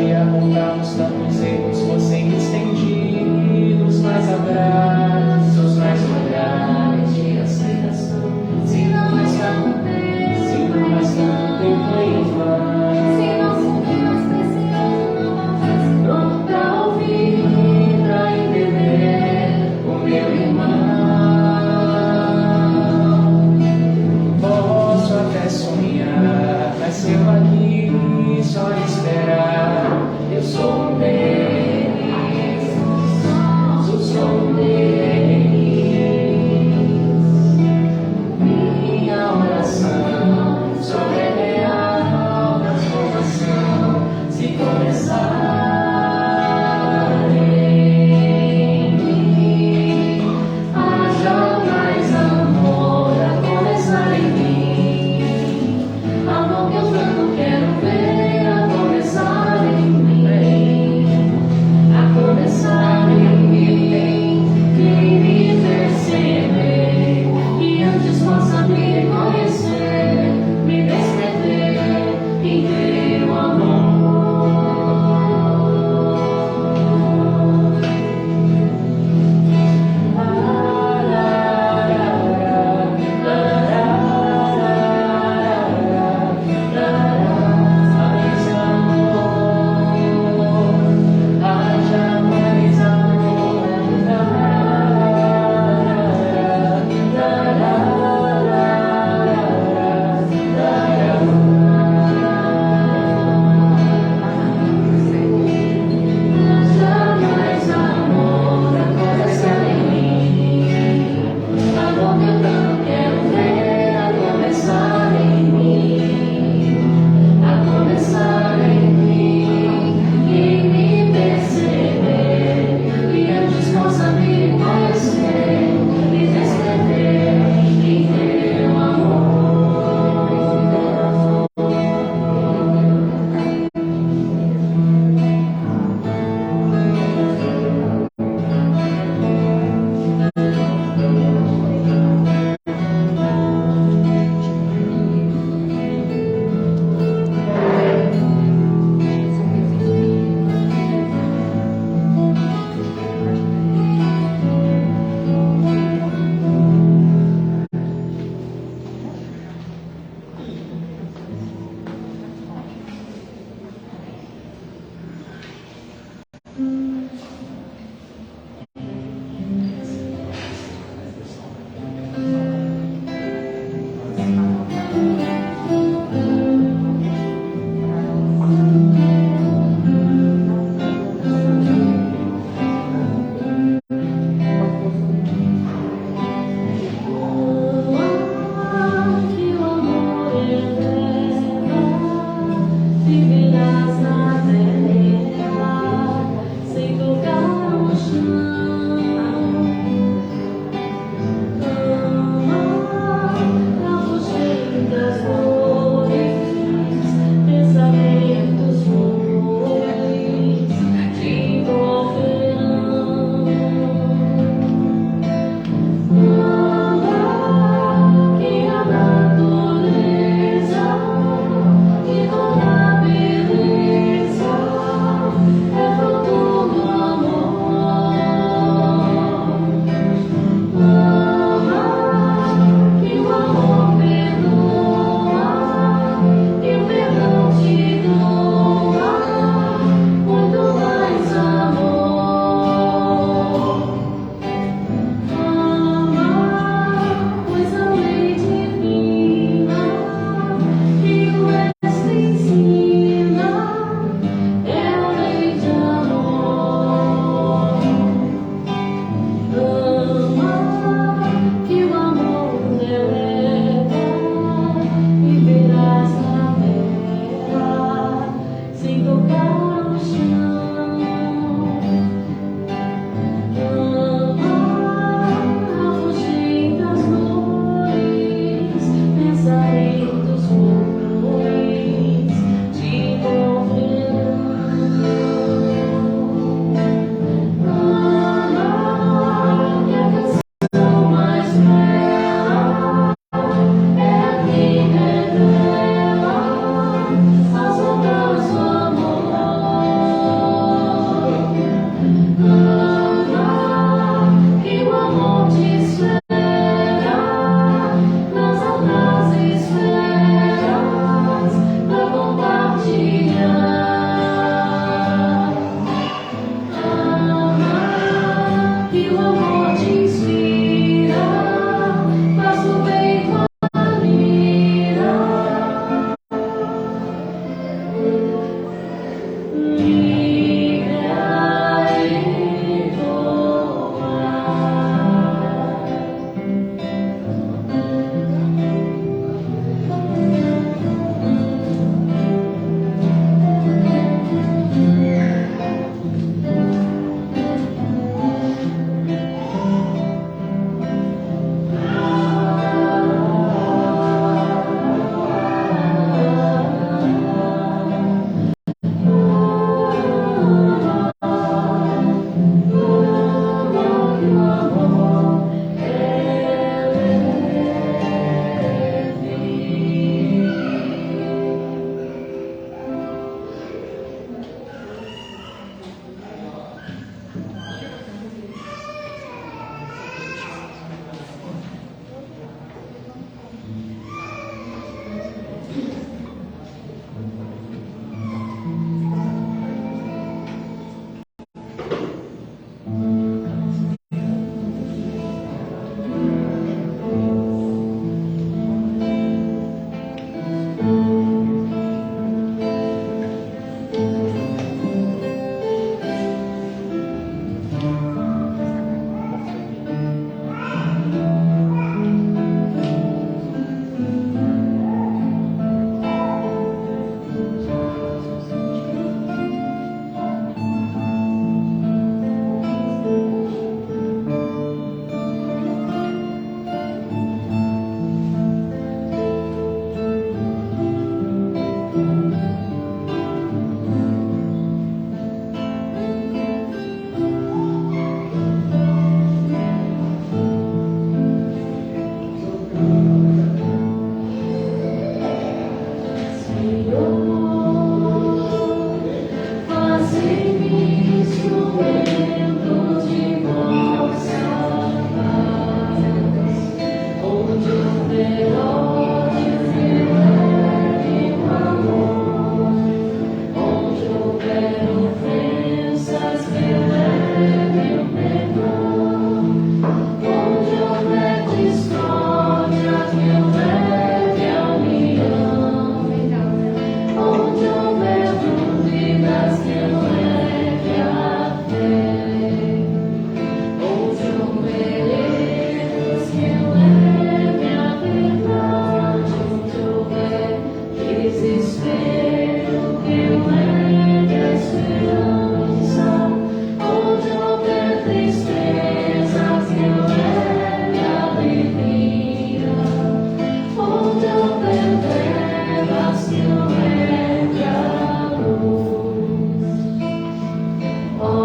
e apontamos tantos erros fossem estendidos, mais abraços, mais olhares de aceitação. Se não está no tempo em vão, se nosso bem mais precioso não faz pronto pra ouvir, pra entender o meu irmão. Posso até sonhar, mas eu ali só esperar. Eu sou um deles, sou um deles. Minha oração sobre a transformação, se começar em mim, haja mais amor a começar em mim. Amor que eu tanto quero ver a começar em mim, a começar em mim, em me perceber, e antes possa me conhecer, me descrever em teu amor. Haja mais amor, mais amor a começar em mim. Amor que eu tanto quero ver a começar em mim, a começar em mim, e me perceber, e antes possa me conhecer, me descrever em teu amor. Que o amor eleva, viverás na terra, sem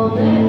energia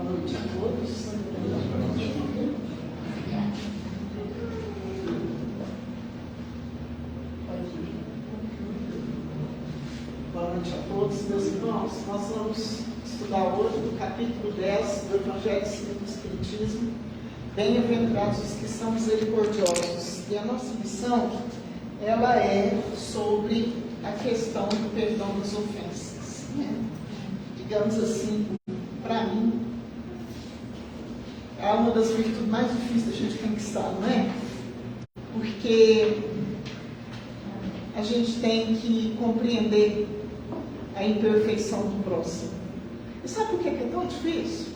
Boa noite a todos. Boa noite a todos, meus irmãos. Nós vamos estudar hoje do capítulo 10 do Evangelho segundo o Espiritismo. Bem-aventurados os que são misericordiosos. E a nossa lição, ela é sobre a questão do perdão das ofensas. Digamos assim, para mim, é uma das virtudes mais difíceis da gente conquistar, não é? Porque a gente tem que compreender a imperfeição do próximo. E sabe por que é tão difícil?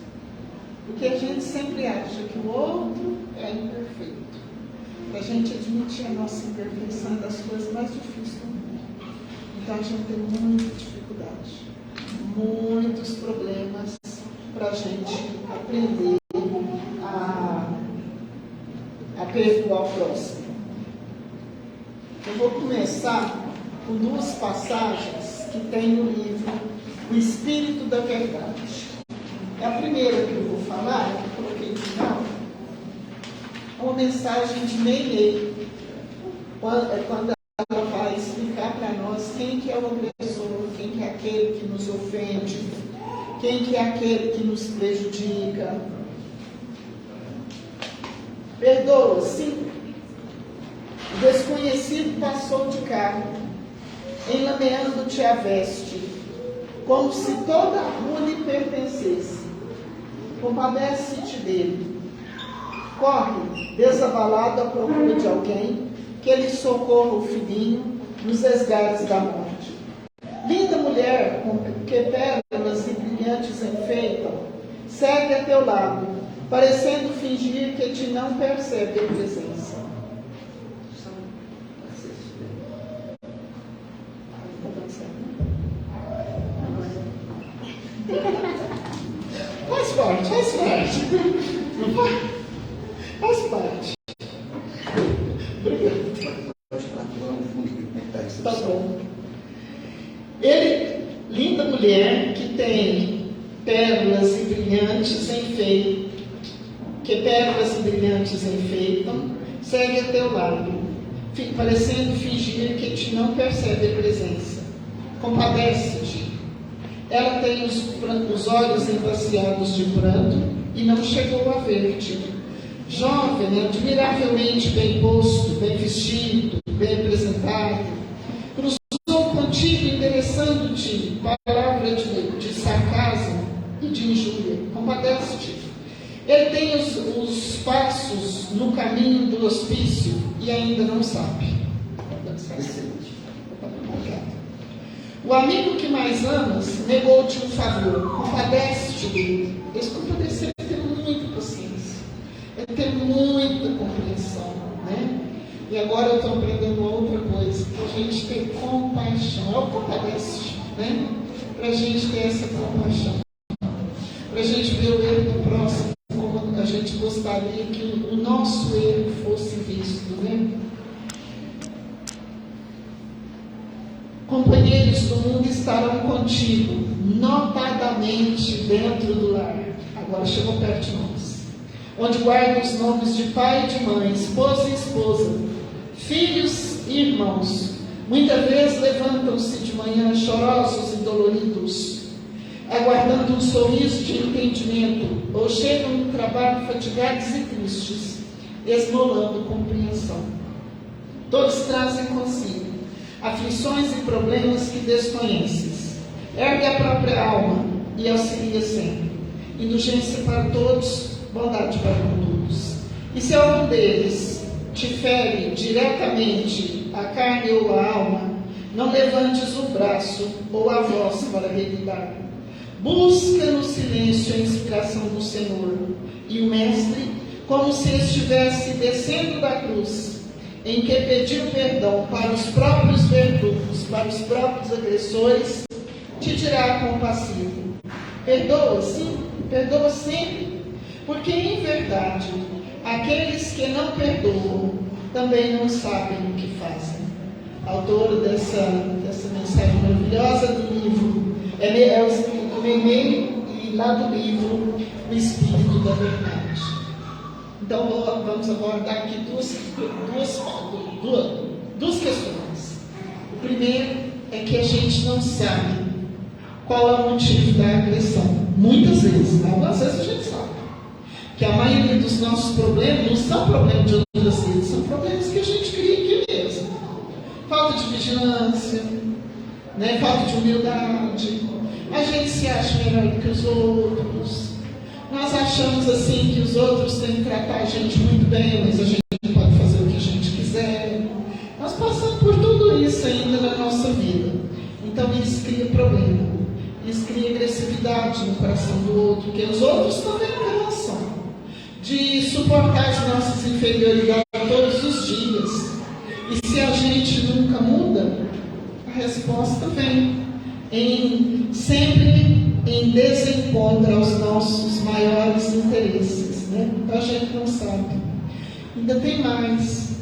Porque a gente sempre acha que o outro é imperfeito. A gente admitir a nossa imperfeição é das coisas mais difíceis do mundo. Então a gente tem muita dificuldade, muitos problemas para a gente aprender a perdoar o próximo. Eu vou começar com duas passagens que tem no livro O Espírito da Verdade. A primeira que eu vou falar, que eu coloquei no final, é uma mensagem de Meilei, quando ela vai explicar para nós quem que é o agressor, quem que é aquele que nos ofende, quem que é aquele que nos prejudica. Perdoa, sim. O desconhecido passou de carro, enlameando-te a veste, como se toda a rua lhe pertencesse. Compadece-te dele. Corre, desabalado à procura de alguém que lhe socorra o filhinho nos esgares da morte. Linda mulher, com que pérolas e brilhantes enfeitam, segue a teu lado, parecendo fingir que te não percebe a presença. Faz parte. Faz parte. Obrigado. Tá bom. Ele, linda mulher, que tem pérolas e brilhantes enfeitam, segue a teu lado, parecendo fingir que te não percebe a presença. Compadece-te. Ela tem os olhos embaciados de pranto e não chegou a ver-te. Jovem, admiravelmente bem posto, bem vestido, bem apresentado, cruzou contigo endereçando-te palavra de sarcasmo e de injúria. Compadece-te. Ele tem os passos no caminho do hospício e ainda não sabe. O amigo que mais amas negou-te um favor. Compadece-te dele. Esse compadecer é ter muita paciência, é ter muita compreensão, né? E agora eu estou aprendendo outra coisa, que a gente ter compaixão. É o compadece, né? Para a gente ter essa compaixão, para a gente ver o erro do próximo como a gente gostaria que o nosso erro fosse visto, né? Companheiros do mundo estarão contigo, notadamente dentro do lar. Agora chegou perto de nós. Onde guardam os nomes de pai e de mãe, esposa e esposa, filhos e irmãos. Muitas vezes levantam-se de manhã chorosos e doloridos, aguardando um sorriso de entendimento, ou chegam no trabalho fatigados e tristes, esmolando compreensão. Todos trazem consigo aflições e problemas que desconheces. Ergue a própria alma e auxilia sempre. Indulgência para todos, bondade para todos. E se algum deles te fere diretamente a carne ou a alma, não levantes o braço ou a voz para revidar. Busca no silêncio a inspiração do Senhor. E o Mestre, como se estivesse descendo da cruz, em que pediu perdão para os próprios verdugos, para os próprios agressores, te dirá compassivo: perdoa, sim, perdoa sempre, porque em verdade aqueles que não perdoam também não sabem o que fazem. Autor dessa mensagem maravilhosa do livro é o Espírito Meilei, e lá do livro O Espírito da Verdade. Então, vamos abordar aqui duas questões. O primeiro é que a gente não sabe qual é o motivo da agressão. Muitas vezes, algumas vezes a gente sabe. Que a maioria dos nossos problemas não são problemas de outras vezes, são problemas que a gente cria aqui mesmo. Falta de vigilância, né? Falta de humildade. A gente se acha melhor do que os outros. Nós achamos assim que os outros têm que tratar a gente muito bem, mas a gente pode fazer o que a gente quiser. Nós passamos por tudo isso ainda na nossa vida. Então isso cria problema. Isso cria agressividade no coração do outro, porque os outros também cansam de suportar as nossas inferioridades todos os dias. E se a gente nunca muda, a resposta vem sempre em desencontro aos nossos maiores interesses, né? Então a gente não sabe. Ainda tem mais.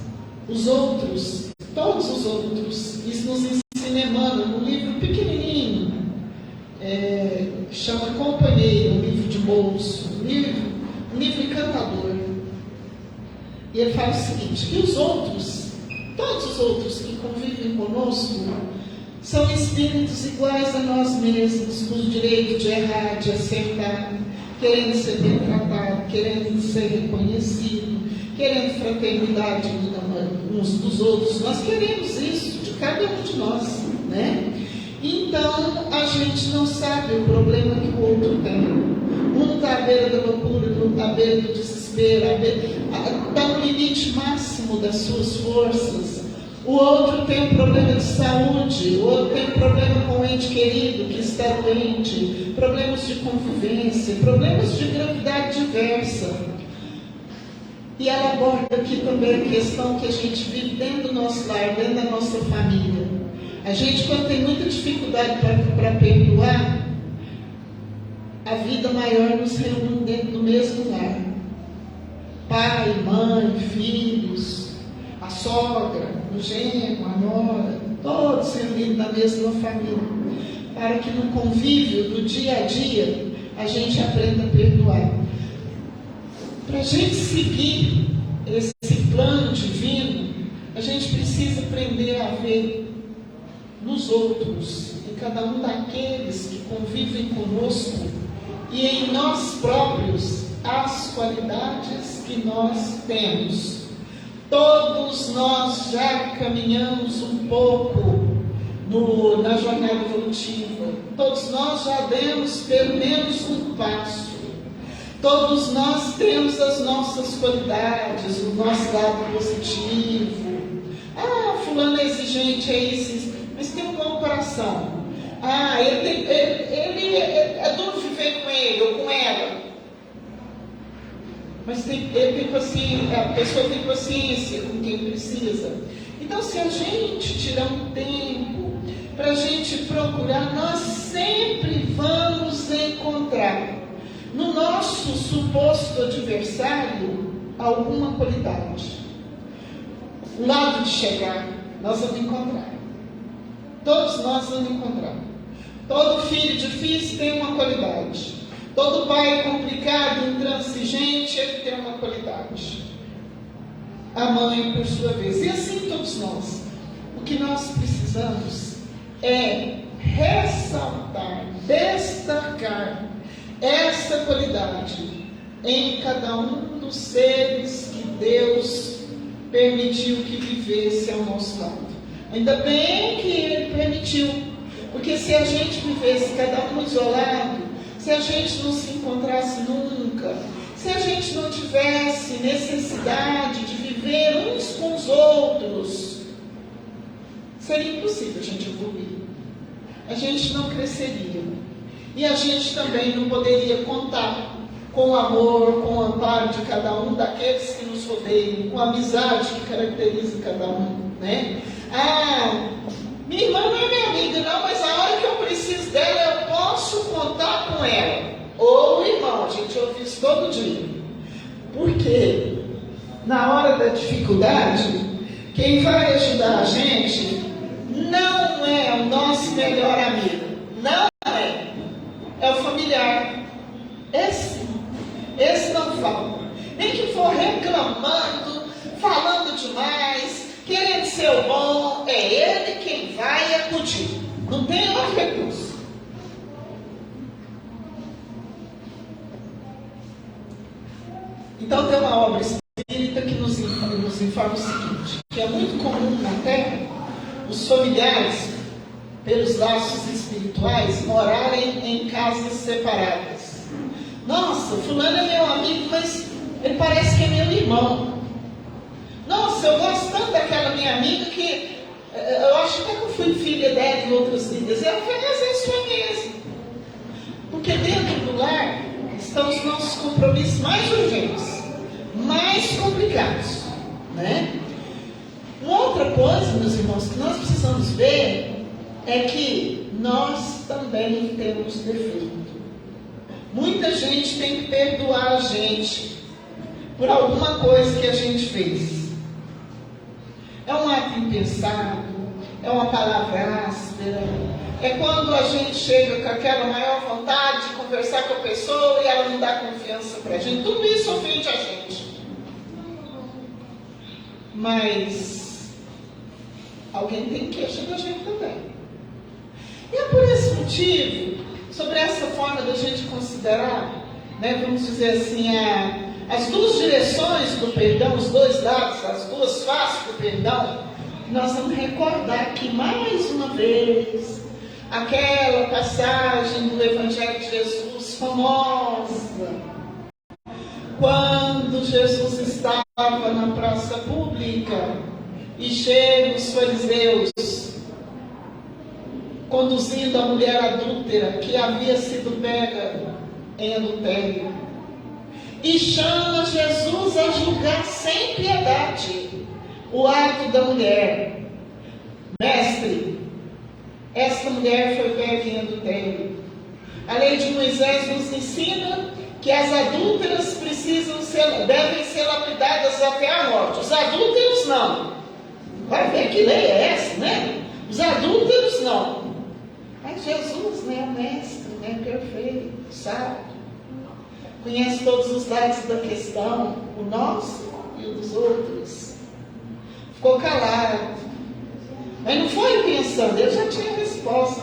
Os outros, todos os outros, isso nos ensina Emmanuel, num livro pequenininho, chama Companheiro, um livro de bolso, um livro encantador. E ele fala o seguinte, que os outros, todos os outros que convivem conosco, são espíritos iguais a nós mesmos, com o direito de errar, de acertar, querendo ser bem tratado, querendo ser reconhecido, querendo fraternidade uns dos outros. Nós queremos isso de cada um de nós, né? Então, a gente não sabe o problema que o outro tem. Um está à beira da loucura, outro está à beira do desespero, está no limite máximo das suas forças. O outro tem um problema de saúde, o outro tem um problema com o ente querido que está doente, problemas de convivência, problemas de gravidade diversa. E ela aborda aqui também a questão que a gente vive dentro do nosso lar, dentro da nossa família. A gente, quando tem muita dificuldade para perdoar, a vida maior nos reúne dentro do mesmo lar. Pai, mãe, filhos, a sogra, o genro, a nora, todos reunidos na mesma família, para que no convívio do dia a dia a gente aprenda a perdoar. Para a gente seguir esse plano divino, a gente precisa aprender a ver nos outros, em cada um daqueles que convivem conosco e em nós próprios as qualidades que nós temos. Todos nós já caminhamos um pouco na jornada evolutiva. Todos nós já demos pelo menos um passo. Todos nós temos as nossas qualidades, o nosso lado positivo. Fulano é exigente, é isso, mas tem um bom coração. Ele é duro viver com ele ou com ela. Mas ele tem paciência, a pessoa tem paciência com quem precisa. Então, se a gente tirar um tempo para a gente procurar, nós sempre vamos encontrar no nosso suposto adversário alguma qualidade. O lado de chegar, nós vamos encontrar. Todos nós vamos encontrar. Todo filho difícil tem uma qualidade. Todo pai complicado, intransigente, ele tem uma qualidade. A mãe, por sua vez. E assim todos nós. O que nós precisamos é ressaltar, destacar essa qualidade em cada um dos seres que Deus permitiu que vivesse ao nosso lado. Ainda bem que Ele permitiu, porque se a gente vivesse cada um isolado, se a gente não se encontrasse nunca, se a gente não tivesse necessidade de viver uns com os outros, seria impossível a gente evoluir. A gente não cresceria. E a gente também não poderia contar com o amor, com o amparo de cada um daqueles que nos rodeiam, com a amizade que caracteriza cada um, né? Minha irmã não é minha amiga, não, mas a hora que eu preciso dela, eu posso contar com ela. Ou irmão, a gente ouve isso todo dia. Porque na hora da dificuldade, quem vai ajudar a gente não é o nosso melhor amigo. Não é. É o familiar. reclamando, falando demais, querendo ser o bom, é ele quem vai acudir. Não tem outro recurso. Então tem uma obra espírita que nos informa o seguinte, que é muito comum na Terra os familiares, pelos laços espirituais, morarem em casas separadas. Nossa, fulano é meu amigo, mas ele parece que é meu irmão. Nossa, eu gosto tanto daquela minha amiga que eu acho até que eu fui filha dela em outras vidas. Eu falei, mas é sua mesmo. Porque dentro do lar estão os nossos compromissos mais urgentes, mais complicados, né? Uma outra coisa, meus irmãos, que nós precisamos ver é que nós também temos defeito. Muita gente tem que perdoar a gente por alguma coisa que a gente fez. É um ato impensado, é uma palavra áspera, é quando a gente chega com aquela maior vontade de conversar com a pessoa e ela não dá confiança para a gente. Tudo isso ofende a gente. Mas alguém tem queixa da gente também. E é por esse motivo, sobre essa forma da gente considerar, né, vamos dizer assim, as duas direções do perdão, os dois lados, as duas faces do perdão, nós vamos recordar aqui mais uma vez aquela passagem do Evangelho de Jesus famosa, quando Jesus estava na praça pública e chegam os fariseus conduzindo a mulher adúltera que havia sido pega em adultério e chama Jesus a julgar sem piedade o ato da mulher. Mestre, esta mulher foi pega em adultério. A lei de Moisés nos ensina que as adúlteras devem ser lapidadas até a morte. Os adúlteros não. Vai ver que lei é essa, né? Os adúlteros não. Mas Jesus, né, é mestre, né, perfeito, sabe? Conhece todos os lados da questão, o nosso e o dos outros. Ficou calado. Mas não foi pensando, ele já tinha resposta.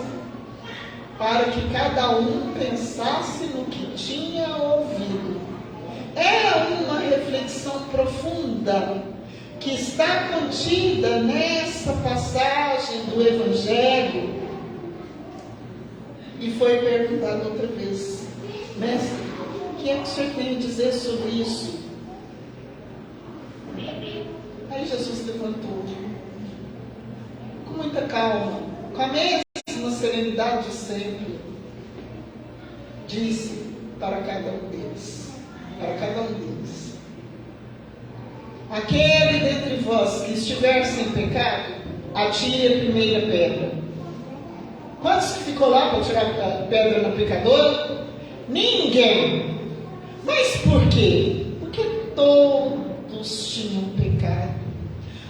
Para que cada um pensasse no que tinha ouvido. É uma reflexão profunda que está contida nessa passagem do Evangelho. E foi perguntado outra vez, mestre, o que é que o senhor tem a dizer sobre isso? Aí Jesus levantou, com muita calma, com a mesma serenidade de sempre, disse para cada um deles, aquele dentre vós que estiver sem pecado, atire a primeira pedra. Quantos que ficou lá para tirar a pedra na pecadora? Ninguém. Mas por quê? Porque todos tinham pecado.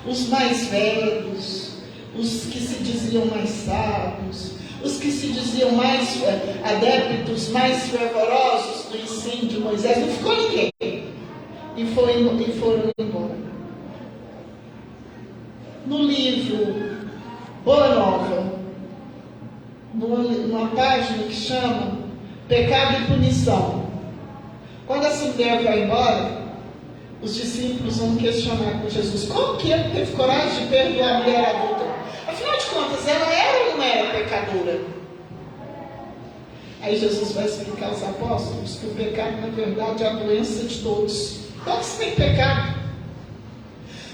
Os mais velhos, os que se diziam mais sábios, os que se diziam mais adeptos, mais fervorosos do ensino de Moisés. Não ficou ninguém. E foram embora. No livro Boa Nova, numa página que chama Pecado e Punição. Quando essa mulher vai embora, os discípulos vão questionar com Jesus, como que ele teve coragem de perdoar a mulher adulta? Afinal de contas, ela era ou não era pecadora? Aí Jesus vai explicar aos apóstolos que o pecado, na verdade, é a doença de todos. Todos têm pecado.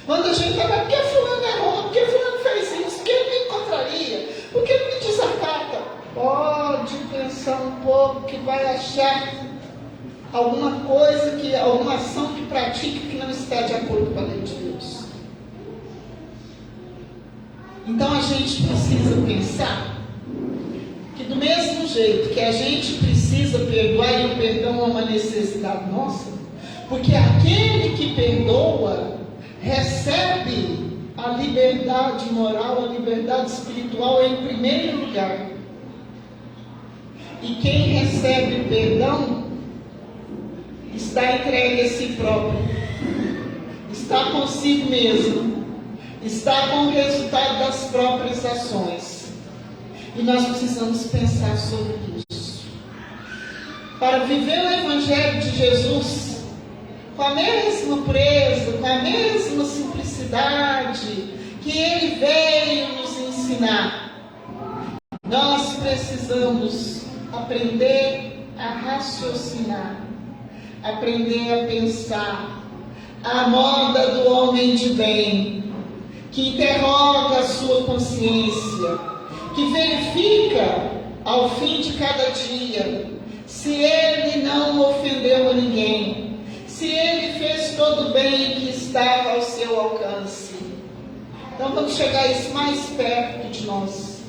Quando a gente fala, por que fulano errou? Por que fulano fez isso? Por que ele me encontraria? Por que ele me desacata? Pode pensar um pouco que vai achar alguma coisa, alguma ação que pratique que não está de acordo com a lei de Deus. Então a gente precisa pensar que do mesmo jeito que a gente precisa perdoar, e o perdão é uma necessidade nossa, porque aquele que perdoa recebe a liberdade moral, a liberdade espiritual em primeiro lugar. E quem recebe o perdão está entregue a si próprio. está consigo mesmo, está com o resultado das próprias ações. E nós precisamos pensar sobre isso. Para viver o Evangelho de Jesus com a mesma pureza, com a mesma simplicidade que Ele veio nos ensinar, nós precisamos aprender a raciocinar, aprender a pensar à moda do homem de bem, que interroga a sua consciência, que verifica ao fim de cada dia se ele não ofendeu a ninguém, se ele fez todo o bem que estava ao seu alcance. Então vamos chegar a isso mais perto de nós.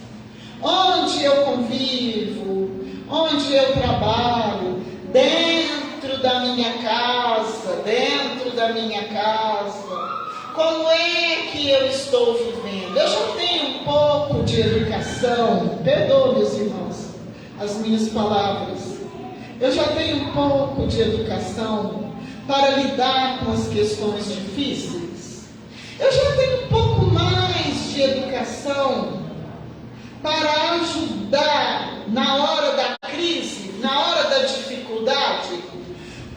Onde eu convivo, onde eu trabalho, dentro da minha casa, como é que eu estou vivendo? Eu já tenho um pouco de educação, perdoe meus irmãos, as minhas palavras. Eu já tenho um pouco de educação para lidar com as questões difíceis. Eu já tenho um pouco mais de educação para ajudar na hora da crise, na hora da dificuldade.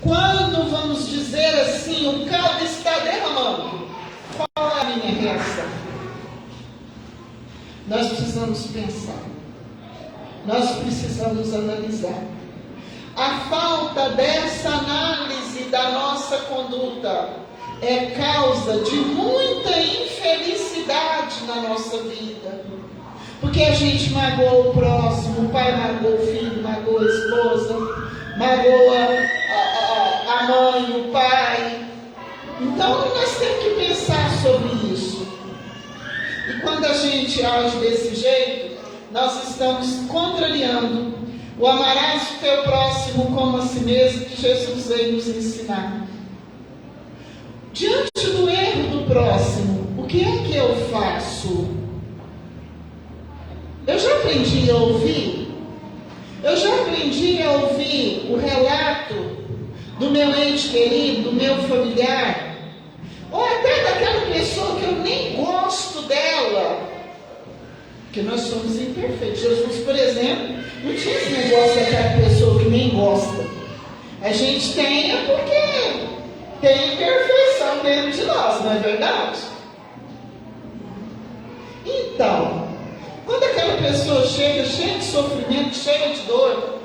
Quando, vamos dizer assim, o caldo está derramando, qual é a minha reação? Nós precisamos pensar. Nós precisamos analisar. A falta dessa análise da nossa conduta é causa de muita infelicidade na nossa vida. Porque a gente magoa o próximo, o pai magoa o filho, magoa a esposa, magoa a mãe, o pai. Então nós temos que pensar sobre isso. E quando a gente age desse jeito, nós estamos contrariando o amarás o teu próximo como a si mesmo, que Jesus veio nos ensinar. Diante do erro do próximo, o que é que eu faço? Eu já aprendi a ouvir? Eu já aprendi a ouvir o relato do meu ente querido, do meu familiar, ou até daquela pessoa que eu nem gosto dela, porque nós somos imperfeitos. Jesus, por exemplo, não tinha esse negócio daquela pessoa que nem gosta. A gente tem porque tem imperfeição dentro de nós, não é verdade? Então, quando aquela pessoa chega cheia de sofrimento, cheia de dor,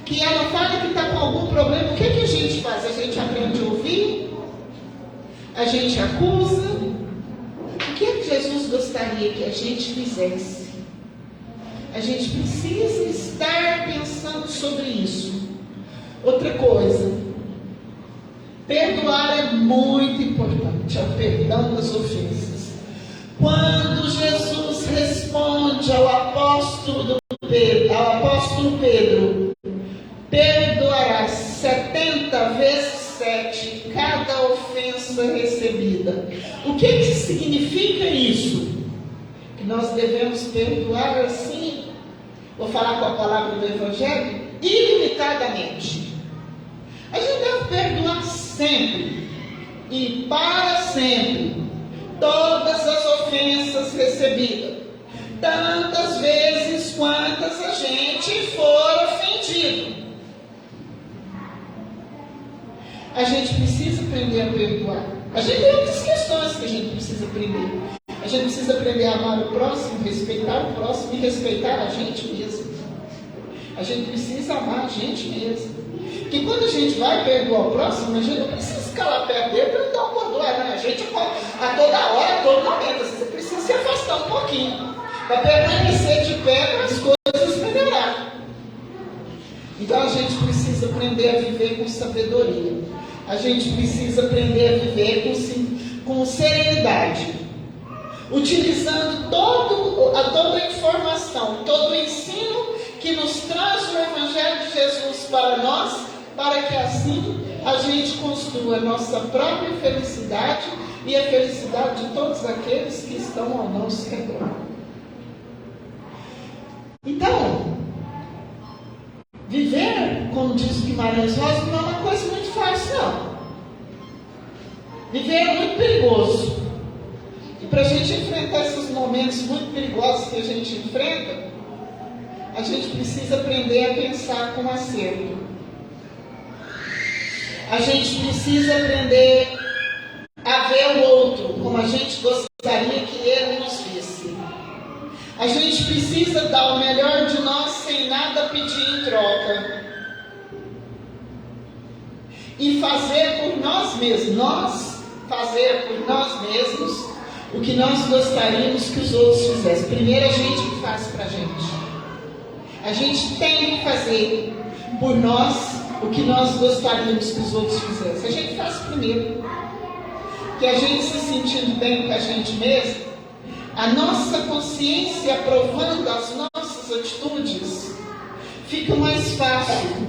que ela fala que está com algum problema, o que a gente faz? A gente aprende a ouvir? A gente acusa? O que Jesus gostaria que a gente fizesse? A gente precisa estar pensando sobre isso. Outra coisa, perdoar é muito importante, é o perdão das ofensas. Quando Jesus responde ao apóstolo Pedro, perdoarás 70 vezes 7 cada ofensa recebida. O que significa isso? Que nós devemos perdoar assim, vou falar com a palavra do Evangelho, ilimitadamente. A gente deve perdoar sempre e para sempre todas as ofensas recebidas, tantas vezes quantas a gente for ofendido. A gente precisa aprender a perdoar. A gente tem outras questões que a gente precisa aprender. A gente precisa aprender a amar o próximo, respeitar o próximo e respeitar a gente mesmo. A gente precisa amar a gente mesmo. Porque quando a gente vai perdoar o próximo, a gente não precisa ficar lá perto dele para não dar um bordoar, né? A gente a toda hora, a todo momento, você precisa se afastar um pouquinho para permanecer de pé para as coisas melhorar. Então a gente precisa aprender a viver com sabedoria. A gente precisa aprender a viver com serenidade, utilizando toda a informação, todo o ensino que nos traz o Evangelho de Jesus para nós, para que assim a gente construa a nossa própria felicidade e a felicidade de todos aqueles que estão ao nosso redor. Então, viver, como diz Guimarães Rosa, não é uma coisa muito fácil, não. Viver é muito perigoso. E para a gente enfrentar esses momentos muito perigosos que a gente enfrenta, a gente precisa aprender a pensar com acerto. A gente precisa aprender a ver o outro como a gente gostaria que ele nos visse. A gente precisa dar o melhor de nós sem nada pedir em troca. E fazer por nós mesmos. Fazer por nós mesmos o que nós gostaríamos que os outros fizessem. Primeiro a gente faz para a gente. A gente tem que fazer por nós o que nós gostaríamos que os outros fizessem. A gente faz primeiro. Que a gente se sentindo bem com a gente mesmo, a nossa consciência aprovando as nossas atitudes, fica mais fácil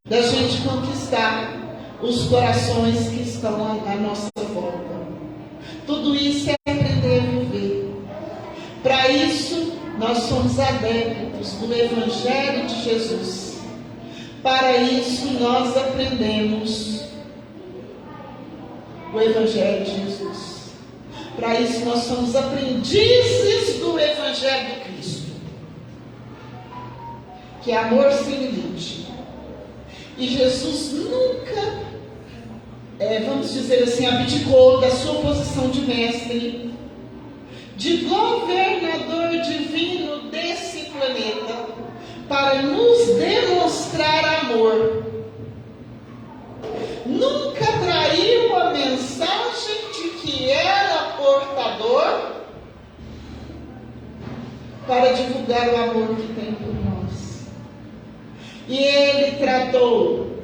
da gente conquistar os corações que estão à nossa volta. Tudo isso é aprender a viver. Para isso, nós somos adeptos do Evangelho de Jesus. Para isso, nós aprendemos o Evangelho de Jesus. Para isso, nós somos aprendizes do Evangelho de Cristo, que é amor sem limite. E Jesus nunca, vamos dizer assim, abdicou da sua posição de mestre, de governador divino desse planeta, para nos demonstrar amor. Nunca traiu a mensagem de que era portador para divulgar o amor que tem por nós. E ele tratou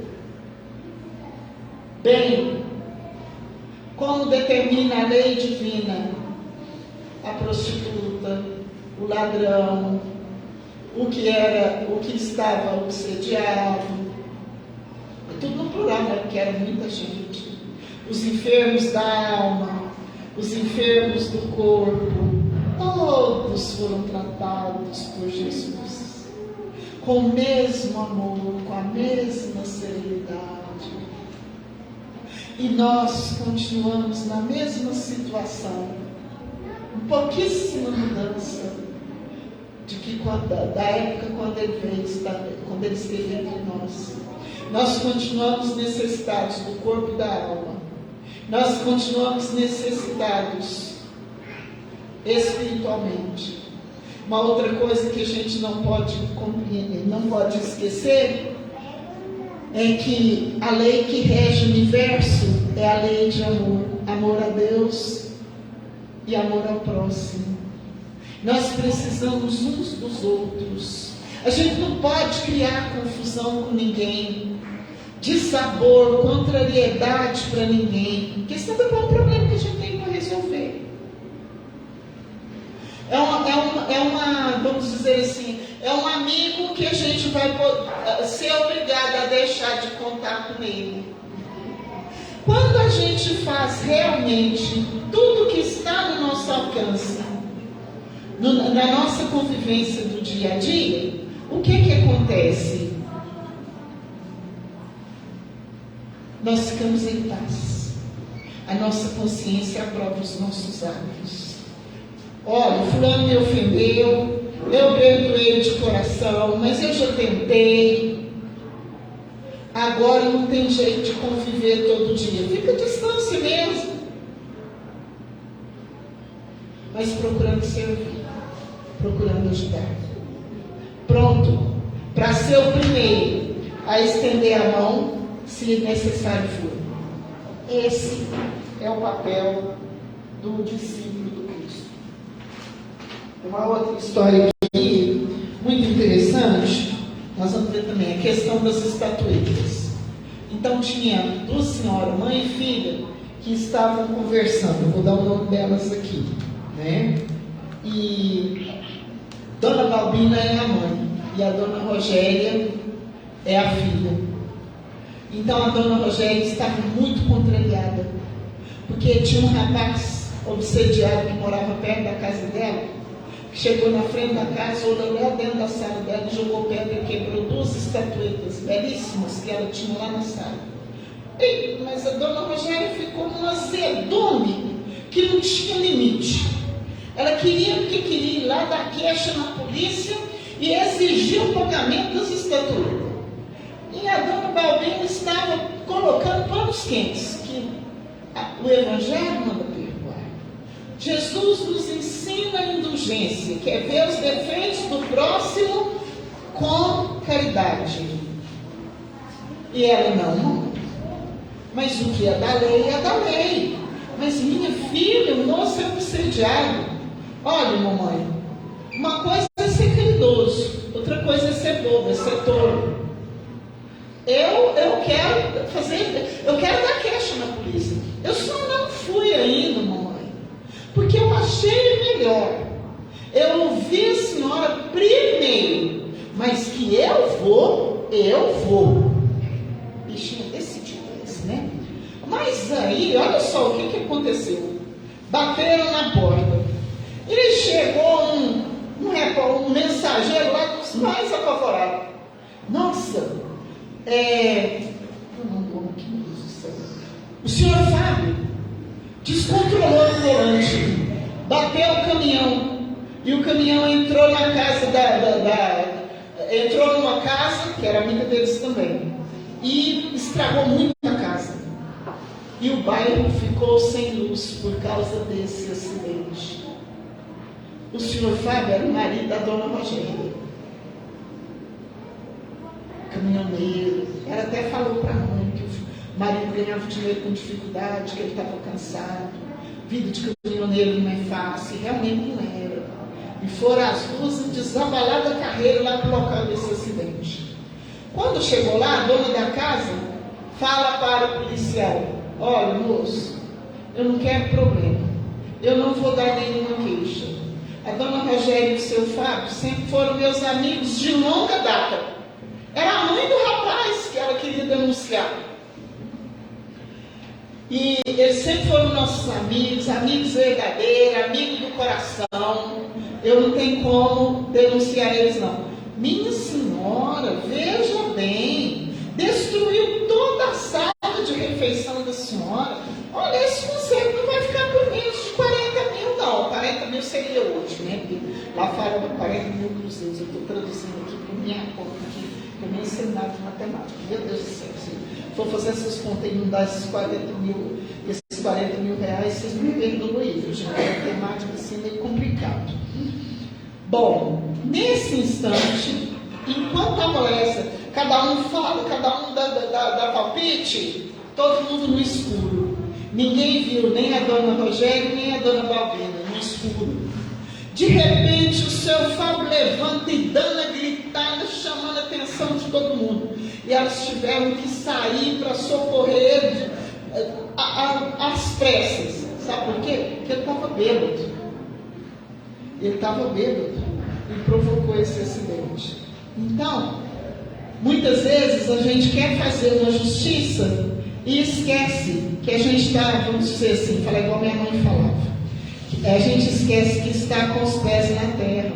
bem, como determina a lei divina, a prostituta, o ladrão, o que estava obsediado. Tudo no plural, né? Porque era muita gente. Os enfermos da alma, os enfermos do corpo, todos foram tratados por Jesus com o mesmo amor, com a mesma serenidade. E nós continuamos na mesma situação, com pouquíssima mudança da época quando ele veio, quando ele esteve entre nós. Nós continuamos necessitados do corpo e da alma. Nós continuamos necessitados espiritualmente. Uma outra coisa que a gente não pode compreender, não pode esquecer, é que a lei que rege o universo é a lei de amor. Amor a Deus e amor ao próximo. Nós precisamos uns dos outros. A gente não pode criar confusão com ninguém, dissabor, contrariedade para ninguém, porque isso não é um problema que a gente tem para resolver. Vamos dizer assim, é um amigo que a gente vai ser obrigado a deixar de contar com ele. Quando a gente faz realmente tudo que está no nosso alcance, na nossa convivência do dia a dia, o que acontece? Nós ficamos em paz. A nossa consciência aprova os nossos atos. Olha, fulano me ofendeu, eu perdoei de coração, mas eu já tentei. Agora não tem jeito de conviver todo dia. Fica à distância mesmo. Mas procurando servir, procurando ajudar. Pronto para ser o primeiro a estender a mão, se necessário for. Esse é o papel do discípulo do Cristo. Uma outra história aqui, muito interessante, nós vamos ver também a questão das estatuetas. Então tinha duas senhoras, mãe e filha, que estavam conversando. Eu vou dar o nome delas aqui, né? E Dona Balbina é a mãe e a Dona Rogéria é a filha. Então a Dona Rogéria estava muito contrariada, porque tinha um rapaz obsediado que morava perto da casa dela, que chegou na frente da casa, olhou lá dentro da sala dela e jogou pedra e quebrou duas estatuetas belíssimas que ela tinha lá na sala. Ei, mas a dona Rogéria ficou num azedume que não tinha limite. Ela queria porque queria ir lá dar queixa na polícia e exigir o pagamento das estatuetas. E a dona Balbina estava colocando panos quentes, que o Evangelho manda perdoar. Jesus nos ensina a indulgência, que é ver os defeitos do próximo com caridade. E ela não. Mas o que é da lei é da lei. Mas minha filha, o moço é obsediado. Olha, mamãe, uma coisa é ser caridoso, outra coisa é ser bobo, é ser tolo. Eu quero dar queixa na polícia. Eu só não fui ainda, mamãe, porque eu achei melhor. Eu ouvi a senhora primeiro, mas que eu vou. Bichinho decidido esse, né? Mas aí, olha só o que aconteceu. Bateram na porta. Ele chegou um mensageiro lá dos mais apavorados. Nossa, o senhor Fábio descontrolou o volante, bateu o caminhão, e o caminhão entrou na casa entrou numa casa, que era amiga deles também, e estragou muito a casa. E o bairro ficou sem luz por causa desse acidente. O senhor Fábio era o marido da dona Rogéria, caminhoneiro. Ela até falou para a mãe que o marido ganhava dinheiro com dificuldade, que ele estava cansado. Vida de caminhoneiro não é fácil, realmente não era. E foram as duas desabalar da carreira lá para o local desse acidente. Quando chegou lá, a dona da casa fala para o policial: olha, moço, eu não quero problema, eu não vou dar nenhuma queixa. A dona Rogéria e o seu Fábio sempre foram meus amigos de longa data. Era a mãe do rapaz que ela queria denunciar. E eles sempre foram nossos amigos, amigos verdadeiros, amigos do coração. Eu não tenho como denunciar eles, não. Minha senhora, veja bem, destruiu toda a sala de refeição da senhora. Olha, esse conselho não vai ficar por menos de 40 mil, não. 40 mil seria hoje, né? Lá fala de 40 mil cruzeiros. Eu estou traduzindo aqui por minha conta, aqui, eu nem sei nada de matemática. Meu Deus do céu, se for fazer essas contas e não dar esses 40 mil reais, vocês me perdoem, viu, gente? A matemática assim é meio complicado. Bom, nesse instante, enquanto estava essa, cada um fala, cada um dá palpite, todo mundo no escuro. Ninguém viu nem a dona Rogéria, nem a dona Balbina, no escuro. De repente, o seu Fábio levanta e dando a gritada, chamando a atenção de todo mundo. E elas tiveram que sair para socorrer às pressas. Sabe por quê? Porque ele estava bêbado. Ele estava bêbado e provocou esse acidente. Então, muitas vezes a gente quer fazer uma justiça e esquece que a gente está, vamos dizer assim, falar igual minha mãe falava, a gente esquece que está com os pés na terra,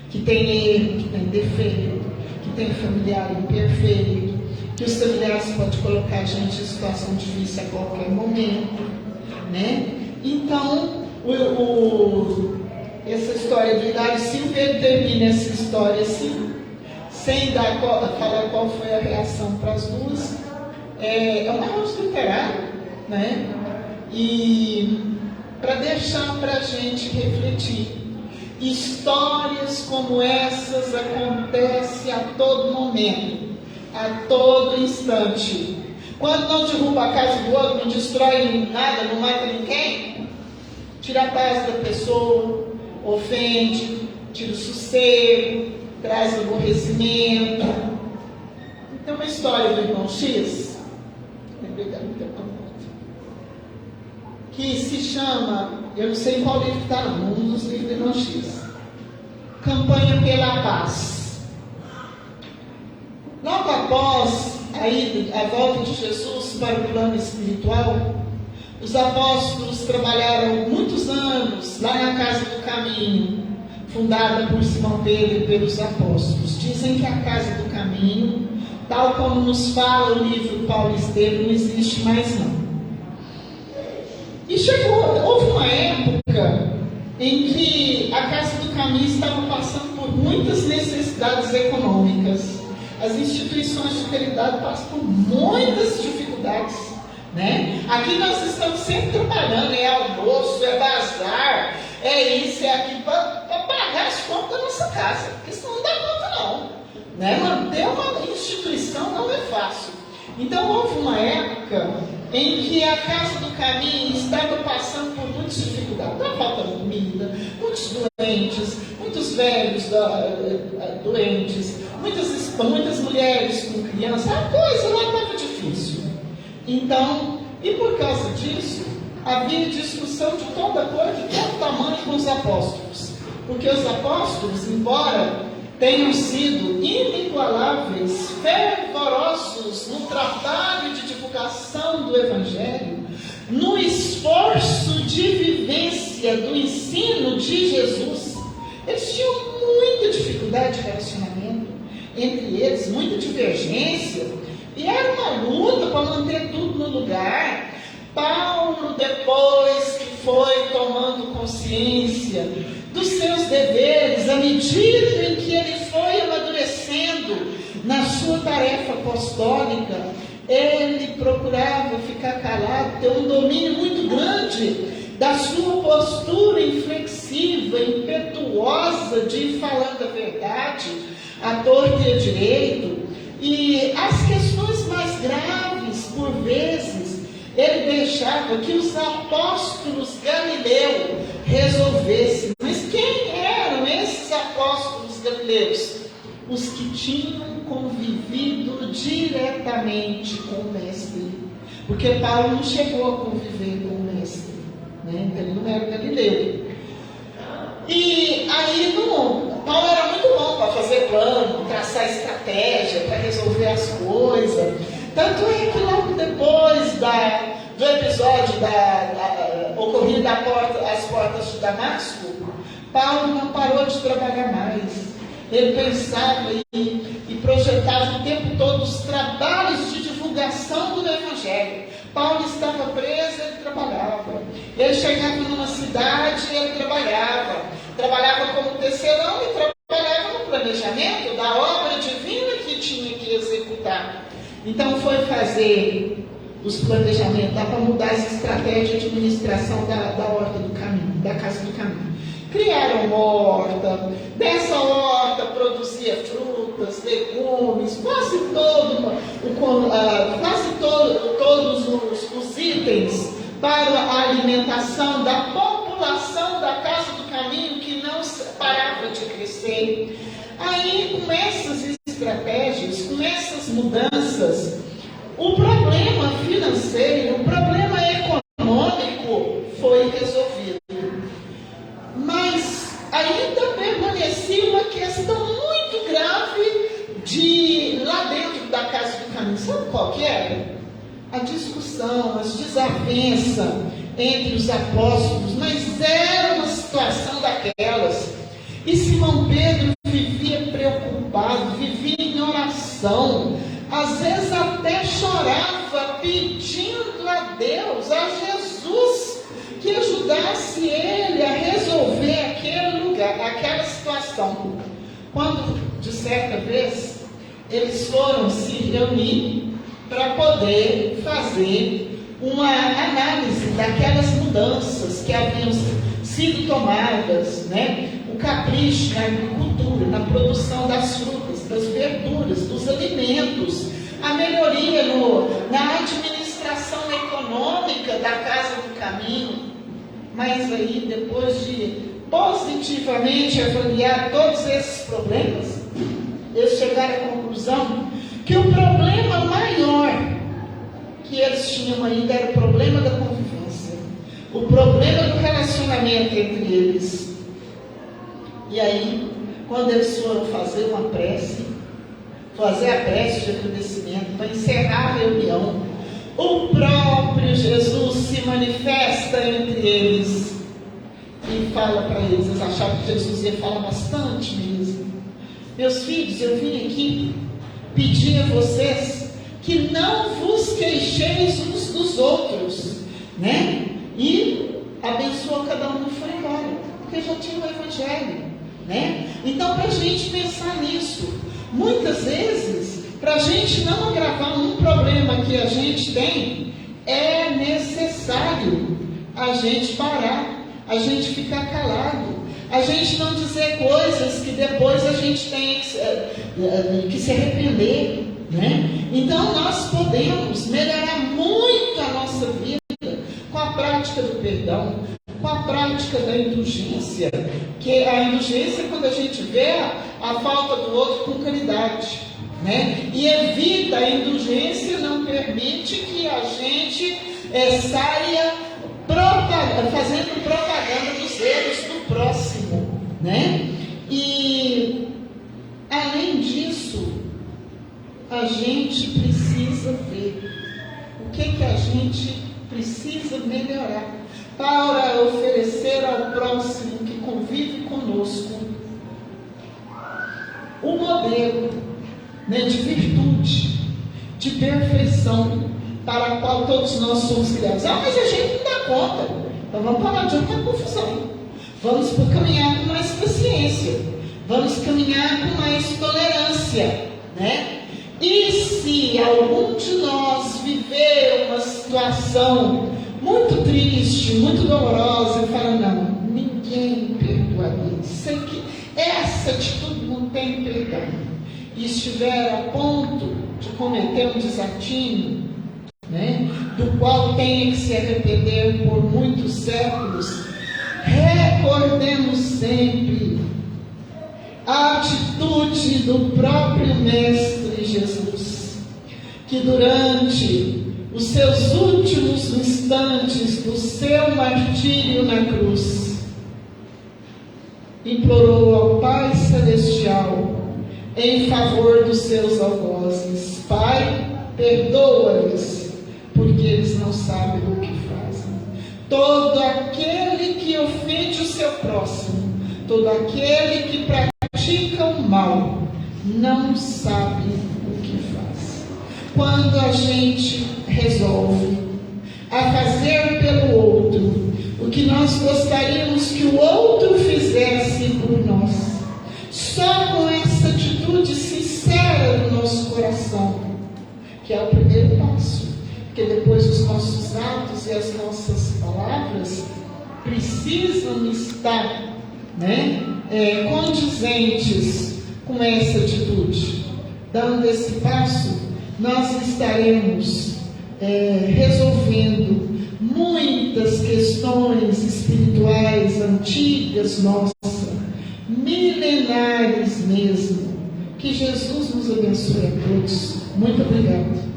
que tem erro, que tem defeito, que tem familiar imperfeito, que os familiares podem colocar a gente em situação difícil a qualquer momento, né? Então, essa história do Hilário Silva, ele termina essa história assim, sem falar qual foi a reação para as duas. É um arroz literário, né? E para deixar para a gente refletir. Histórias como essas acontecem a todo momento, a todo instante. Quando não derruba a casa do outro, não destrói nada, não mata ninguém, tira a paz da pessoa, ofende, tira o sossego, traz aborrecimento. Tem uma história do irmão X, que se chama, eu não sei em qual livro está, um dos livros do irmão X, Campanha pela Paz. Logo após a volta de Jesus para o plano espiritual, os apóstolos trabalharam muitos anos lá na Casa do Caminho, fundada por Simão Pedro e pelos apóstolos. Dizem que a Casa do Caminho tal como nos fala o livro Paulo e Estevão, não existe mais não. E houve uma época em que a Casa do Caminho estava passando por muitas necessidades econômicas. As instituições de caridade passam por muitas dificuldades, né? Aqui nós estamos sempre trabalhando, é almoço, é bazar, é isso, é aquilo, para pagar as contas da nossa casa, porque senão não dá conta não, né? Manter uma instituição não é fácil. Então houve uma época em que a Casa do Caminho estava passando por muitas dificuldades, da falta de comida, muitos doentes, muitos velhos doentes, muitas mulheres com crianças, a coisa lá estava difícil. Então, e por causa disso, havia discussão de toda cor, de todo tamanho com os apóstolos, porque os apóstolos, embora tenham sido inigualáveis, fervorosos no trabalho de divulgação do Evangelho, no esforço de vivência do ensino de Jesus, eles tinham muita dificuldade de relacionamento entre eles, muita divergência, e era uma luta para manter tudo no lugar. Paulo, depois que foi tomando consciência dos seus deveres, à medida em que ele foi amadurecendo na sua tarefa apostólica, ele procurava ficar calado, ter um domínio muito grande da sua postura inflexiva, impetuosa de ir falando a verdade, a torto e a direito, e as questões mais graves, por vezes, ele deixava que os apóstolos Galileu resolvessem. Mas quem eram esses apóstolos galileus? Os que tinham convivido diretamente com o Mestre. Porque Paulo não chegou a conviver com o Mestre, né? Então ele não era galileu. E aí Paulo era muito bom para fazer plano, traçar estratégia, para resolver as coisas. Tanto é que logo depois do episódio ocorrido às portas de Damasco, Paulo não parou de trabalhar mais. Ele pensava e projetava o tempo todo os trabalhos de divulgação do Evangelho. Paulo estava preso, ele trabalhava. Ele chegava numa cidade, ele trabalhava. Trabalhava como tecelão e trabalhava no planejamento da obra divina que tinha que executar. Então foi fazer os planejamentos, dá para mudar as estratégias de administração da horta do caminho, da Casa do Caminho. Criaram horta, dessa horta produzia frutas, legumes, quase todos os itens para a alimentação da população da Casa do Caminho, que não parava de crescer. Aí, com essas estratégias, com essas mudanças, o problema financeiro, o problema econômico foi resolvido. Mas ainda permanecia uma questão muito grave lá dentro da Casa do Caminho. Sabe qual que era? A discussão, as desavenças entre os apóstolos, mas era uma situação daquelas. E Simão Pedro vivia preocupado, vivia em oração, às vezes até chorava, pedindo a Deus, a Jesus, que ajudasse ele a resolver aquele lugar, aquela situação. Quando, de certa vez, eles foram se reunir para poder fazer uma análise daquelas mudanças que haviam sido tomadas, né? O capricho na agricultura, na produção das frutas, das verduras, dos alimentos, a melhoria na administração econômica da Casa do Caminho. Mas aí, depois de positivamente avaliar todos esses problemas, eles chegaram à conclusão que o problema maior que eles tinham ainda era o problema da convivência, o problema do relacionamento entre eles. E aí, quando eles foram fazer uma prece, fazer a prece de agradecimento para encerrar a reunião, o próprio Jesus se manifesta entre eles e fala para eles. Eles achavam que Jesus ia falar bastante mesmo. Meus filhos, eu vim aqui pedir a vocês que não vos queixeis uns dos outros, né? E abençoou cada um e foi embora, porque já tinha o Evangelho, né? Então, para a gente pensar nisso, muitas vezes, para a gente não agravar um problema que a gente tem, é necessário a gente parar, a gente ficar calado, a gente não dizer coisas que depois a gente tem que se arrepender, né? Então nós podemos melhorar muito a nossa vida com a prática do perdão, com a prática da indulgência, que a indulgência é quando a gente vê a falta do outro com caridade, né? E evita a indulgência, não permite que a gente saia fazendo propaganda dos erros do próximo, né? E além disso, a gente precisa ver o que a gente precisa melhorar para oferecer ao próximo que convive conosco o modelo, né, de virtude, de perfeição, para a qual todos nós somos criados. Mas a gente não dá conta. Então vamos parar de uma confusão. Vamos caminhar com mais paciência. Vamos caminhar com mais tolerância, né? E se algum de nós viver uma situação muito triste, muito dolorosa, e fala, não, ninguém perdoa isso. Sei que essa atitude não tem perdão. E estiver a ponto de cometer um desatino, né, do qual tenha que se arrepender por muitos séculos, recordemos sempre a atitude do próprio Mestre Jesus, que durante os seus últimos instantes do seu martírio na cruz, implorou ao Pai Celestial em favor dos seus algozes: Pai, perdoa-lhes, porque eles não sabem o que fazem. Todo aquele que ofende o seu próximo, todo aquele que pratica o mal, não sabe o que faz. Quando a gente resolve a fazer pelo outro o que nós gostaríamos que o outro fizesse por nós, só com essa atitude sincera do nosso coração, que é o primeiro passo, porque depois os nossos atos e as nossas palavras precisam estar, né, condizentes com essa atitude. Dando esse passo, nós estaremos resolvendo muitas questões espirituais antigas nossas, milenares mesmo. Que Jesus nos abençoe a todos. Muito obrigado.